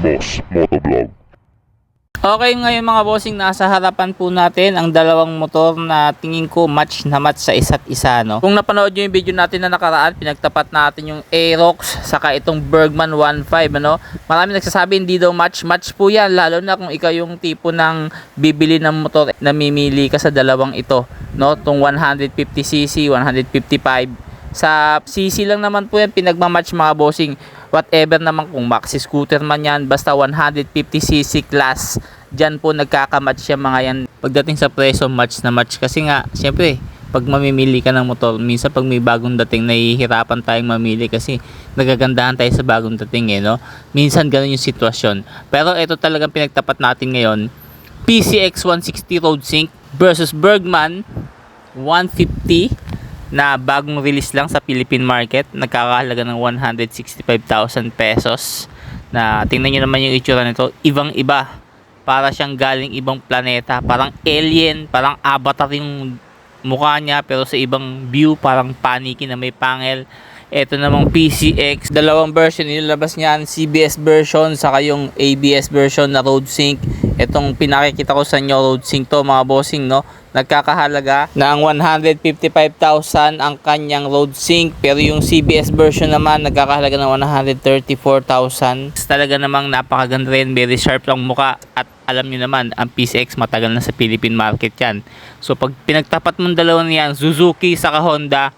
Boss Motovlog. Okay, ngayon mga bossing, nasa harapan po natin ang dalawang motor na tingin ko match na match sa isa't isa, no? Kung napanood nyo yung video natin na nakaraan, pinagtapat natin yung Aerox saka itong Bergman 1.5, ano? Marami nagsasabi hindi daw match po yan, lalo na kung ikaw yung tipo ng bibili ng motor, namimili ka sa dalawang ito, no? Tong 150cc, 155. Sa CC lang naman po yan pinagmamatch mga bossing. Whatever naman kung maxi scooter man yan, basta 150cc class, dyan po nagkakamatch yung mga yan. Pagdating sa presyo, match na match. Kasi nga, syempre, pag mamimili ka ng motor, minsan pag may bagong dating, nahihirapan tayong mamili kasi nagagandahan tayo sa bagong dating, no? Minsan ganun yung sitwasyon. Pero ito talagang pinagtapat natin ngayon, PCX 160 Road Sync versus Bergman 150 na bagong release lang sa Philippine market, nagkakahalaga ng 165,000 pesos. Na tingnan niyo naman yung itsura nito, ibang iba, para siyang galing ibang planeta, parang alien, parang avatar yung mukha niya, pero sa ibang view parang paniki na may pangil. Ito namang PCX, dalawang version nilabas niyan, CBS version saka yung ABS version na Road Sync. Itong pinakikita ko sa inyo, Road Sync to mga bossing, no? Nagkakahalaga ng 155,000 ang kanyang Road Sync, pero yung CBS version naman nagkakahalaga ng 134,000. Talaga namang napakaganda rin, very sharp lang muka, at alam niyo naman ang PCX matagal na sa Philippine market yan. So pag pinagtapat mong dalawa niyan, Suzuki saka Honda,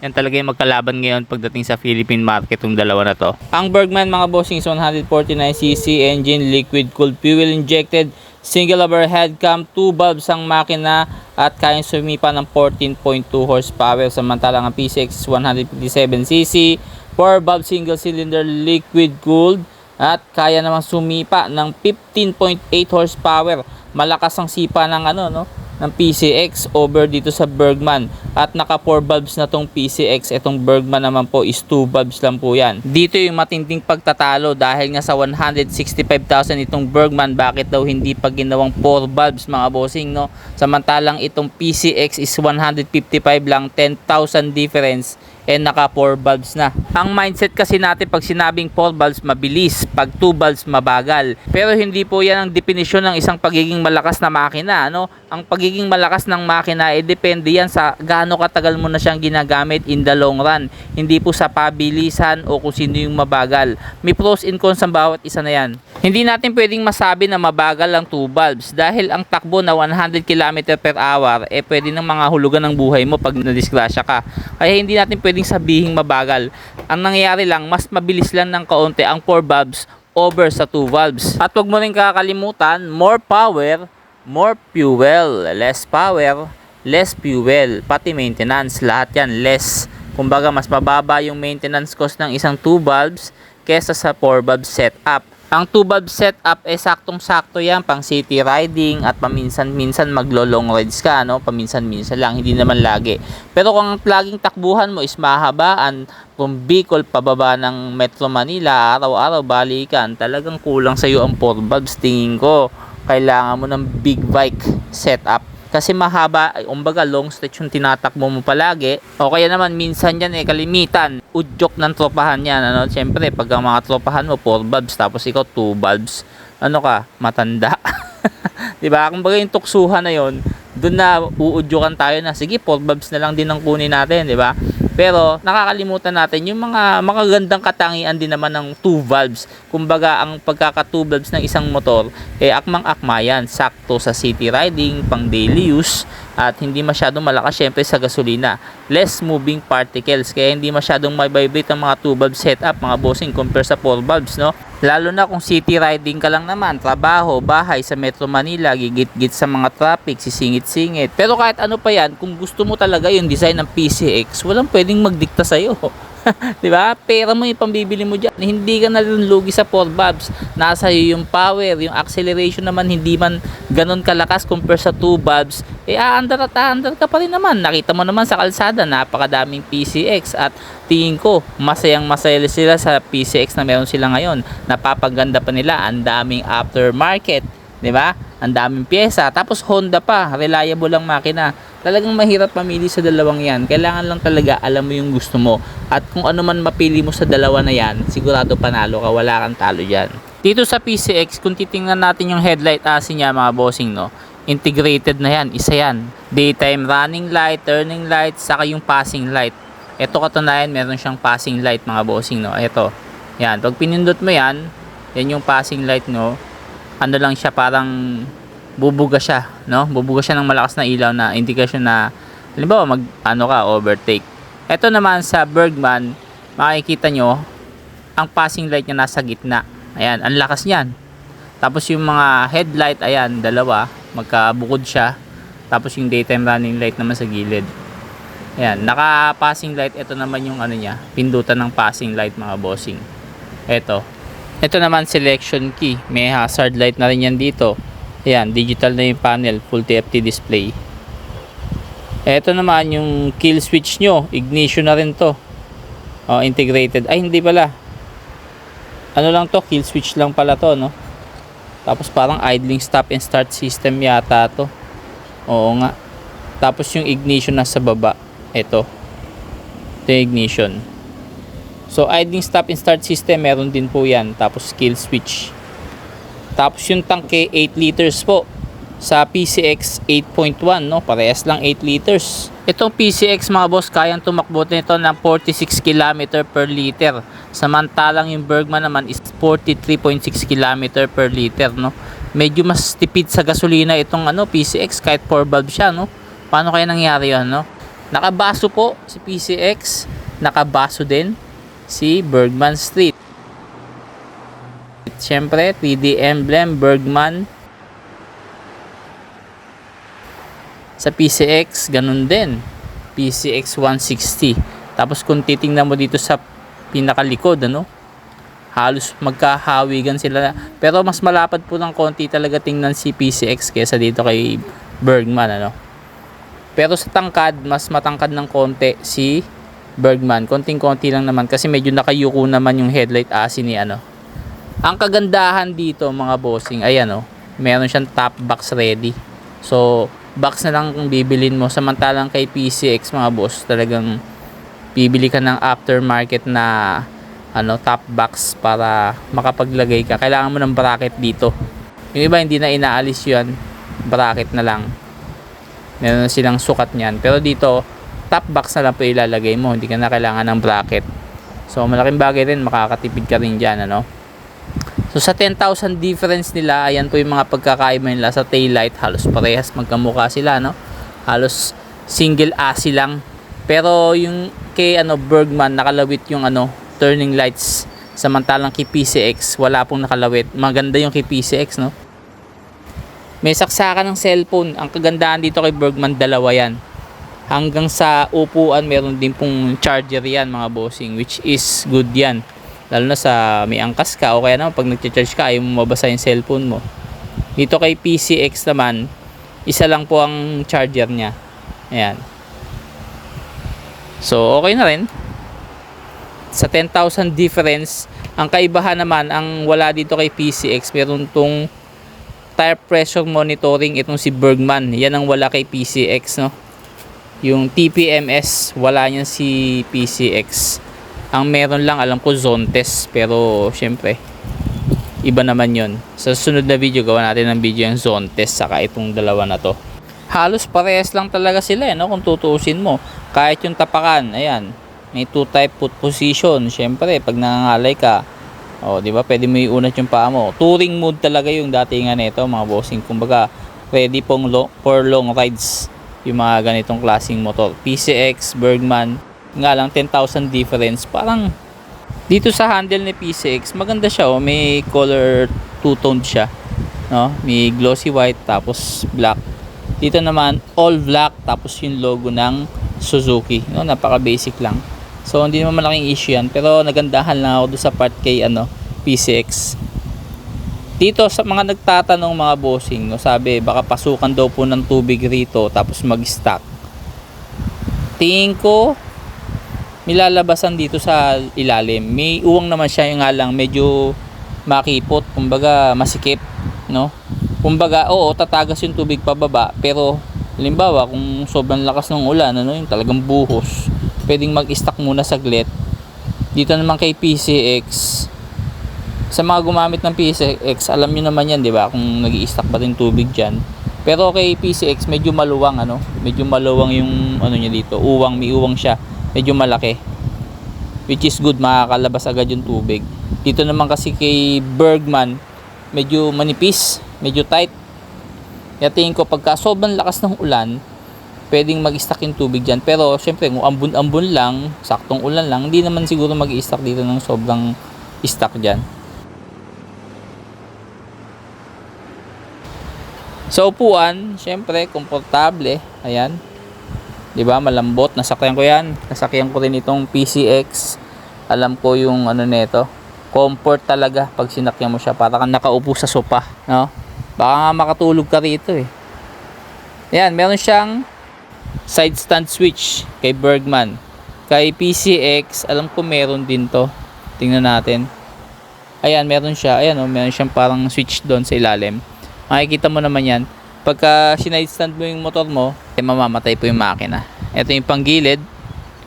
yan talaga yung magkalaban ngayon pagdating sa Philippine market, yung dalawa na to. Ang Bergman mga bossing is 149cc engine, liquid cooled fuel injected, single overhead cam, 2 valves ang makina at kayang sumipa ng 14.2 horsepower. Samantalang ang PCX is 157cc, 4 valve single cylinder liquid cooled at kaya namang sumipa ng 15.8 horsepower. Malakas ang sipa ng ng PCX over dito sa Bergman, at naka 4 valves na tong PCX. Itong Bergman naman po is 2 valves lang po yan. Dito yung matinding pagtatalo, dahil nga sa 165,000 itong Bergman, bakit daw hindi pa ginawang 4 valves mga bossing, no? Samantalang itong PCX is 155 lang, 10,000 difference, and naka 4 valves na. Ang mindset kasi natin pag sinabing 4 valves mabilis, pag 2 valves mabagal. Pero hindi po yan ang definisyon ng isang pagiging malakas na makina, no? Ang pagiging malakas ng makina depende yan sa gaano katagal mo na siyang ginagamit in the long run. Hindi po sa pabilisan o kung sino yung mabagal. May pros and cons ang bawat isa na yan. Hindi natin pwedeng masabi na mabagal ang 2 valves, dahil ang takbo na 100 km per hour pwede ng mga hulugan ng buhay mo pag nadisgrasya ka. Kaya hindi natin pwedeng sabihing mabagal. Ang nangyayari lang, mas mabilis lang ng kaunti ang 4 valves over sa 2 valves. At huwag mo rin kakalimutan, more power, more fuel. Less power, less fuel. Pati maintenance, lahat yan less. Kumbaga mas mababa yung maintenance cost ng isang 2 valves kesa sa 4 valve setup. Ang 2 valve setup saktong-sakto yan pang city riding at paminsan-minsan maglo-long rides ka, no? Paminsan-minsan lang, hindi naman lagi. Pero kung ang laging takbuhan mo is mahabaan, from Bicol pababa ng Metro Manila, araw-araw balikan, talagang kulang sa iyo ang 4 valves. Tingin ko kailangan mo ng big bike setup. Kasi mahaba, umbaga long stretch yung tinatakbo mo palagi. O kaya naman minsan yan kalimitan, udyok ng tropahan yan, ano? Siyempre pag ang mga tropahan mo 4 valves tapos ikaw 2 valves, ano ka, matanda. Diba? Kumbaga yung tuksuhan na yon, doon na uudyokan tayo na sige 4 valves na lang din ang kunin natin, diba? Pero nakakalimutan natin yung mga magagandang katangian din naman ng 2 valves. Kumbaga ang pagkaka 2 valves ng isang motor akmang-akma yan, sakto sa city riding, pang daily use, at hindi masyadong malakas syempre sa gasolina. Less moving particles, kaya hindi masyadong may-vibrate ang mga 2 valve setup mga bossing compare sa 4 valves, no? Lalo na kung city riding ka lang naman, trabaho, bahay sa Metro Manila, gigit-git sa mga traffic, sisingit-singit. Pero kahit ano pa yan, kung gusto mo talaga yung design ng PCX, walang pwedeng magdikta sa'yo. Diba? Pera mo yung pambibili mo dyan. Hindi ka na rin lugi sa 4 valves. Nasa iyo yung power, yung acceleration naman hindi man ganon kalakas compare sa 2 valves. Aandar at aandar ka pa rin naman. Nakita mo naman sa kalsada, napakadaming PCX, at tingin ko masayang masaya sila sa PCX na meron sila ngayon. Napapaganda pa nila, ang daming aftermarket, di ba? Ang daming pyesa, tapos Honda pa, reliable ang makina. Talagang mahirap mamili sa dalawang yan. Kailangan lang talaga alam mo yung gusto mo. At kung ano man mapili mo sa dalawa na yan, sigurado panalo ka, wala kang talo dyan. Dito sa PCX, kung titingnan natin yung headlight AC niya mga bossing, no, integrated na yan, isa yan. Daytime running light, turning light, saka yung passing light. Ito katunayan, meron siyang passing light mga bossing, no. Ito, yan, pag pinindot mo yan, yan yung passing light, no. Ano lang siya, parang bubuga siya, no. Bubuga siya ng malakas na ilaw na indikasyon na halimbawa overtake. Ito naman sa Bergman, makikita nyo ang passing light niya nasa gitna. Ayan, ang lakas niyan. Tapos yung mga headlight, ayan, dalawa, magkabukod siya. Tapos yung daytime running light naman sa gilid. Ayan, naka passing light. Ito naman yung ano niya, pindutan ng passing light mga bossing. Ito naman selection key. May hazard light na rin yan dito. Ayan, digital na yung panel, full TFT display. Ito naman yung kill switch nyo, ignition na rin to. Integrated. Ay, hindi pala. Ano lang to, kill switch lang pala to, no? Tapos parang idling stop and start system yata to. Oo nga. Tapos yung ignition nasa baba. Ito yung ignition. So idling stop and start system meron din po yan. Tapos kill switch. Tapos yung tanke 8 liters po. Sa PCX 8.1, no? Parehas lang 8 liters. Itong PCX mga boss, kayang tumakbo nito ng 46 km per liter. Samantalang yung Bergman naman is 43.6 km per liter, no? Medyo mas tipid sa gasolina itong PCX kahit 4 valve siya, no? Paano kaya nangyari 'yon, no? Nakabaso po si PCX, nakabaso din si Bergman Street. Siyempre, 3D emblem Bergman. Sa PCX, ganun din. PCX 160. Tapos kung titingnan mo dito sa pinakalikod, halos magkahawigan sila. Pero mas malapad po ng konti talaga tingnan si PCX kaysa dito kay Bergman, Pero sa tangkad, mas matangkad ng konti si Bergman. Konting-konti lang naman kasi medyo nakayuko naman yung headlight AC ni Ang kagandahan dito mga bossing, ayan meron siyang top box ready. So, box na lang kung bibilin mo. Samantalang kay PCX mga boss, talagang bibili ka ng aftermarket na top box para makapaglagay ka. Kailangan mo ng bracket dito. Yung iba hindi na inaalis yun, bracket na lang. Meron na silang sukat niyan. Pero dito, top box na lang po ilalagay mo. Hindi ka na kailangan ng bracket. So malaking bagay rin, makakatipid ka rin dyan, So sa 10,000 difference nila, ayan po yung mga pagkakaiba nila sa taillight. Halos parehas magkamukha sila, Halos single AC lang. Pero yung kay Bergman, nakalawit yung turning lights. Samantalang kay PCX, wala pong nakalawit. Maganda yung kay PCX, May saksakan ng cellphone. Ang kagandahan dito kay Bergman, dalawa yan. Hanggang sa upuan, meron din pong charger yan mga bossing, which is good yan. Lalo na sa may angkas ka o kaya naman pag nagcha-charge ka ayaw mo mabasa yung cellphone mo. Dito kay PCX naman, isa lang po ang charger niya. Ayan. So okay na rin. Sa 10,000 difference, ang kaibahan naman, ang wala dito kay PCX, meron tong tire pressure monitoring itong si Bergman. Yan ang wala kay PCX, Yung TPMS, wala niyan si PCX. Ang meron lang, alam ko, zone test. Pero, syempre, iba naman yon. Sa sunod na video, gawa natin ng video yung zone test saka itong dalawa na to. Halos parehas lang talaga sila, kung tutuusin mo. Kahit yung tapakan, ayan, may 2-type foot position. Syempre, pag nangangalay ka, di ba, pwede mo iunat yung paa mo. Touring mode talaga yung datingan nito, mga bossing. Kumbaga, ready for long rides yung mga ganitong klaseng motor. PCX, Bergman, nga lang 10,000 difference. Parang dito sa handle ni PCX, maganda siya, may color two-toned siya, may glossy white tapos black. Dito naman all black tapos yung logo ng Suzuki, napaka basic lang. So hindi naman malaking issue yan, pero nagandahan lang ako doon sa part kay PCX. Dito sa mga nagtatanong mga bossing, sabi baka pasukan daw po ng tubig rito tapos mag-stack. Tingin ko nilalabasan dito sa ilalim. May uwang naman siya, yung nga lang medyo makipot, kumbaga masikip, Kumbaga, tatagas yung tubig pababa, pero halimbawa kung sobrang lakas ng ulan, yung talagang buhos, pwedeng mag-stack muna saglit. Dito naman kay PCX, Sa mga gumamit ng PCX, alam nyo naman yan, di ba? Kung nag-i-stack ba yung tubig dyan. Pero kay PCX, medyo maluwang, ano? Medyo maluwang yung, ano niya dito. Uwang, may uwang siya. Medyo malaki. Which is good, makakalabas agad yung tubig. Dito naman kasi kay Bergman, medyo manipis, medyo tight. Kaya tingin ko, pagka sobrang lakas ng ulan, pwedeng mag-stack yung tubig dyan. Pero, syempre, kung ambon-ambon lang, saktong ulan lang, hindi naman siguro mag-i-stack dito ng sobrang stack dyan. Sa upuan, syempre, komportable. Ayan. 'Di ba? Malambot. Nasakyan ko 'yan. Nasakyan ko rin itong PCX. Alam ko yung ano nito. Comfort talaga pag sinakyan mo siya. Para kang nakaupo sa sopa, no? Baka nga makatulog ka rito eh. Ayan, meron siyang side stand switch kay Bergman. Kay PCX, alam ko meron din 'to. Tingnan natin. Ayan, meron siya. Ayan, oh, meron siyang parang switch doon sa ilalim. Makikita mo naman yan. Pagka sinide stand mo yung motor mo, mamamatay po yung makina. Ito yung panggilid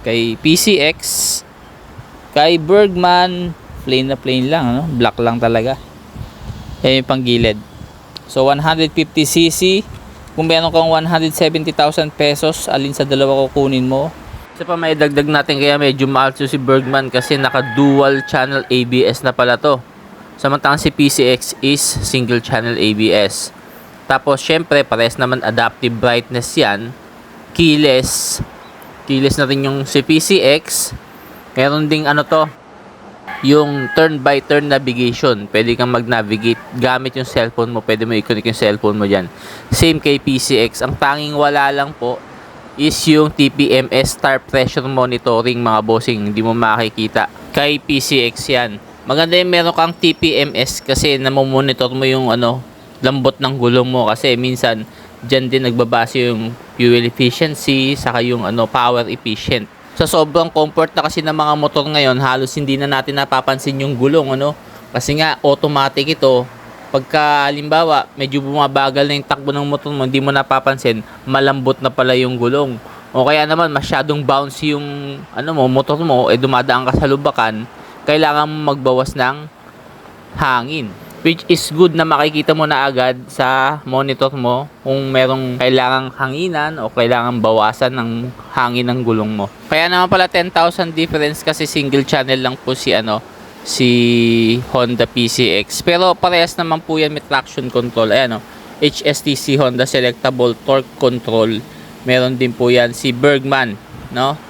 kay PCX. Kay Bergman, plain na plain lang, no? Black lang talaga. Yan yung panggilid. So 150cc. Kung meron kang 170,000 pesos, alin sa dalawa kukunin mo? Isa pa may dagdag natin, kaya medyo mahal si Bergman kasi naka dual channel ABS na pala to. Samantalang si PCX is single channel ABS. Tapos syempre parehas naman adaptive brightness yan. Keyless na rin yung si PCX. Meron ding ano to, yung turn by turn navigation. Pwede kang mag-navigate gamit yung cellphone mo. Pwede mo i-connect yung cellphone mo dyan. Same kay PCX. Ang tanging wala lang po is yung TPMS star pressure monitoring, mga bossing. Hindi mo makikita. Kay PCX yan. Maganda yung meron kang TPMS kasi namomonitor mo yung ano, lambot ng gulong mo kasi minsan dyan din nagbabase yung fuel efficiency saka yung ano, power efficient. Sa sobrang comfort na kasi ng mga motor ngayon, halos hindi na natin napapansin yung gulong, ano, kasi nga automatic ito. Pagka halimbawa medyo bumabagal na yung takbo ng motor mo, hindi mo napapansin, malambot na pala yung gulong. O kaya naman masyadong bouncy yung ano mo, motor mo, dumadaan ka sa lubakan, kailangan mo magbawas ng hangin, which is good na makikita mo na agad sa monitor mo kung merong kailangang hanginan o kailangang bawasan ng hangin ng gulong mo. Kaya naman pala 10,000 difference kasi single channel lang po si Honda PCX, pero parehas naman po yan may traction control. Ayan, HSTC Honda Selectable Torque Control, meron din po yan si Bergman, no?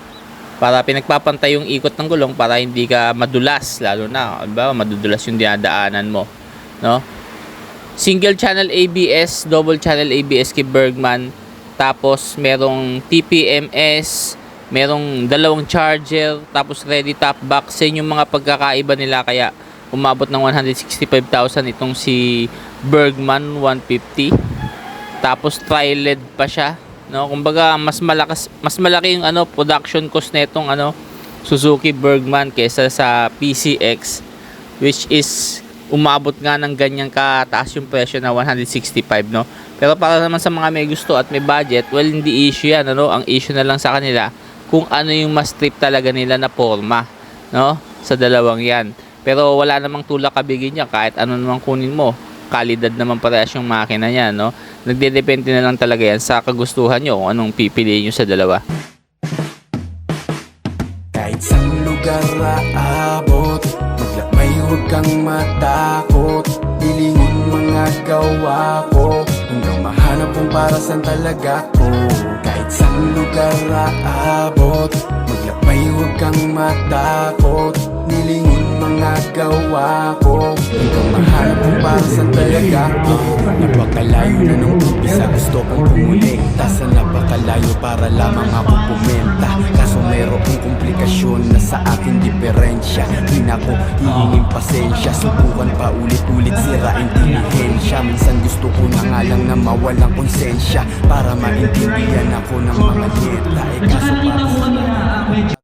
Para pinagpapantay yung ikot ng gulong para hindi ka madulas, lalo na, diba, madudulas yung dinadaanan mo, no? Single channel ABS, double channel ABS kay Bergman. Tapos merong TPMS, merong dalawang charger, tapos ready top box. Yan yung mga pagkakaiba nila, kaya umabot ng 165,000 itong si Bergman 150. Tapos tri-LED pa siya, no? Kumbaga mas malaki yung production cost nitong Suzuki Bergman kaysa sa PCX, which is umabot nga ng ganyang kataas yung presyo na 165, no? Pero para naman sa mga may gusto at may budget, well, hindi issue yan, ano? Ang issue na lang sa kanila kung ano yung mas trip talaga nila na forma, no? Sa dalawang yan. Pero wala namang tulak kabigin niya kahit ano namang kunin mo. Kalidad naman parehas yung makina niya, no? Nagdedepende na lang talaga yan sa kagustuhan nyo kung anong pipiliin nyo sa dalawa. Kahit sa lugar aabot, maglakbay huwag kang matakot. Ilingon mga gawa ko, hanggang mahanap kung para saan talaga ko. Kahit sa lugar aabot, maglakbay huwag kang matakot. Nilingon mga gawa ko, hanggang mahanap kung para saan talaga ko. Napakalayo na nung umpisa, gusto kong kumonekta. Sa napakalayo para lamang ako pumenta. Kaso mayroong komplikasyon na sa akin diferensya. Di na ko hihingin pasensya, subukan pa ulit-ulit sira intelihensya. Minsan gusto ko na nga lang na mawalang konsensya para maintindihan ako ng mga neta. Kaso para